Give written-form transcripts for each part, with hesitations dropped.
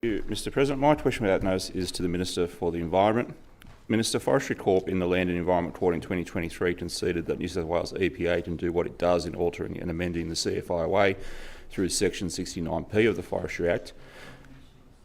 Mr President, my question without notice is to the Minister for the Environment. Minister, Forestry Corp in the Land and Environment Court in 2023 conceded that New South Wales EPA can do what it does in altering and amending the CFIOA through Section 69P of the Forestry Act.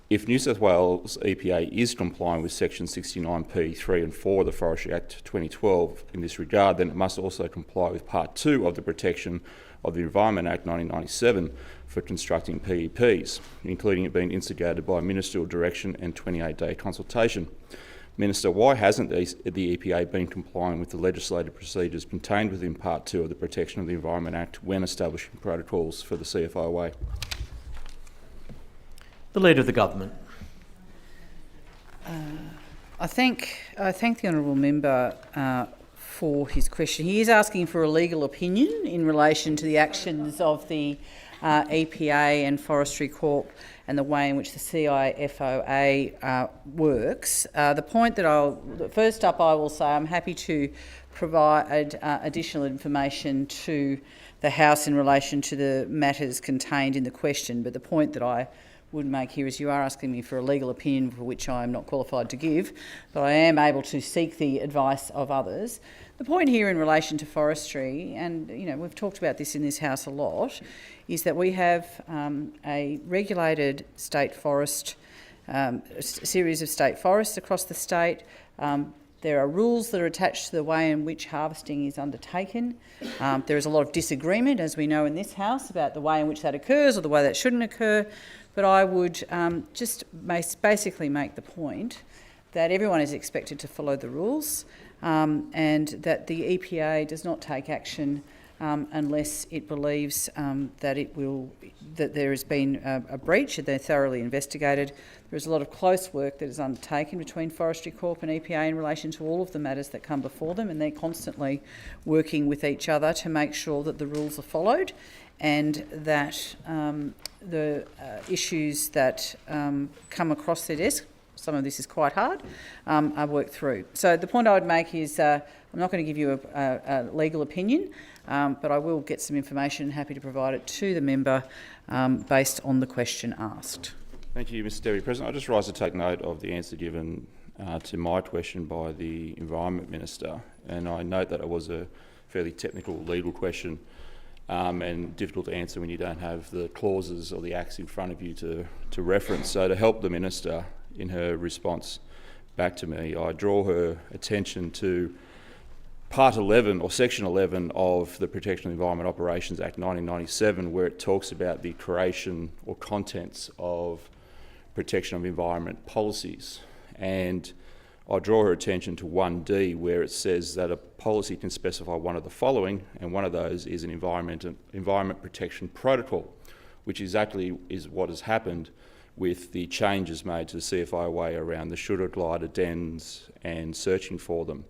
If New South Wales EPA is complying with Section 69P 3 and 4 of the Forestry Act 2012 in this regard, then it must also comply with Part 2 of the Protection of the Environment Act 1997 for constructing PEPs, including it being instigated by ministerial direction and 28-day consultation. Minister, why hasn't the EPA been complying with the legislated procedures contained within Part 2 of the Protection of the Environment Act when establishing protocols for the CFIOA? The Leader of the Government. I thank the honourable member for his question. He is asking for a legal opinion in relation to the actions of the EPA and Forestry Corp and the way in which the CIFOA works. The point that first up I will say I'm happy to provide additional information to the House in relation to the matters contained in the question, but the point that I would make here is you are asking me for a legal opinion for which I am not qualified to give, but I am able to seek the advice of others. The point here in relation to forestry, and we've talked about this in this House a lot, is that we have a regulated state forest, series of state forests across the state. There are rules that are attached to the way in which harvesting is undertaken. There is a lot of disagreement, as we know in this House, about the way in which that occurs or the way that shouldn't occur. But I would just basically make the point that everyone is expected to follow the rules and that the EPA does not take action unless it believes that there has been a breach and they're thoroughly investigated. There is a lot of close work that is undertaken between Forestry Corp and EPA in relation to all of the matters that come before them, and they're constantly working with each other to make sure that the rules are followed and that the issues that come across their desk, some of this is quite hard, are worked through. So the point I would make is I'm not going to give you a legal opinion, but I will get some information and happy to provide it to the member based on the question asked. Thank you, Mr Deputy President. I just rise to take note of the answer given to my question by the Environment Minister, and I note that it was a fairly technical legal question and difficult to answer when you don't have the clauses or the acts in front of you to reference. So to help the Minister in her response back to me, I draw her attention to Part 11 or Section 11 of the Protection of the Environment Operations Act 1997, where it talks about the creation or contents of protection of environment policies. And I draw her attention to 1D, where it says that a policy can specify one of the following, and one of those is an environment protection protocol, which exactly is what has happened with the changes made to the CFIOA around the shooter glider dens and searching for them.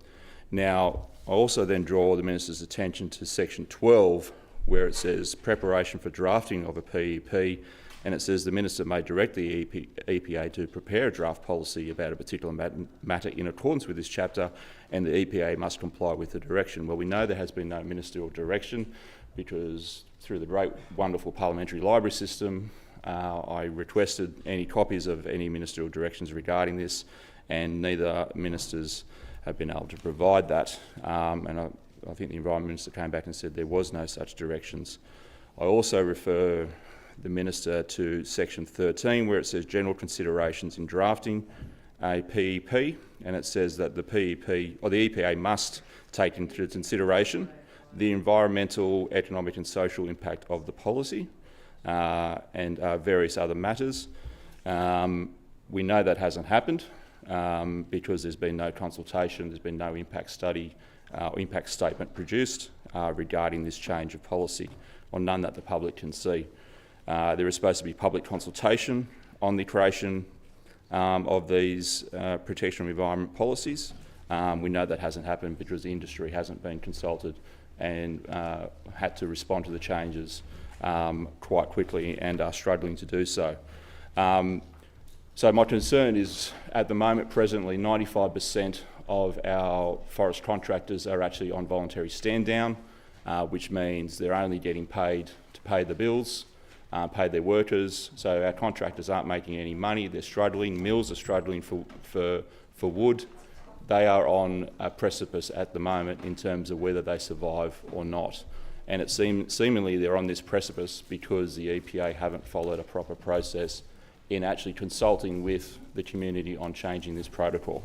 Now, I also then draw the Minister's attention to Section 12, where it says preparation for drafting of a PEP, and it says the Minister may direct the EPA to prepare a draft policy about a particular matter in accordance with this chapter, and the EPA must comply with the direction. Well, we know there has been no ministerial direction because through the great, wonderful parliamentary library system, I requested any copies of any ministerial directions regarding this, and neither ministers have been able to provide that. And I think the Environment Minister came back and said there was no such directions. I also refer the Minister to Section 13, where it says general considerations in drafting a PEP, and it says that the PEP or the EPA must take into consideration the environmental, economic and social impact of the policy and various other matters. We know that hasn't happened because there's been no consultation, there's been no impact study or impact statement produced regarding this change of policy, or none that the public can see. There is supposed to be public consultation on the creation of these protection of environment policies. We know that hasn't happened because the industry hasn't been consulted and had to respond to the changes quite quickly and are struggling to do so. So my concern is, at the moment, presently, 95% of our forest contractors are actually on voluntary stand down, which means they're only getting paid to pay the bills. paid their workers. So our contractors aren't making any money. They're struggling. Mills are struggling for wood. They are on a precipice at the moment in terms of whether they survive or not. And it seemingly they're on this precipice because the EPA haven't followed a proper process in actually consulting with the community on changing this protocol.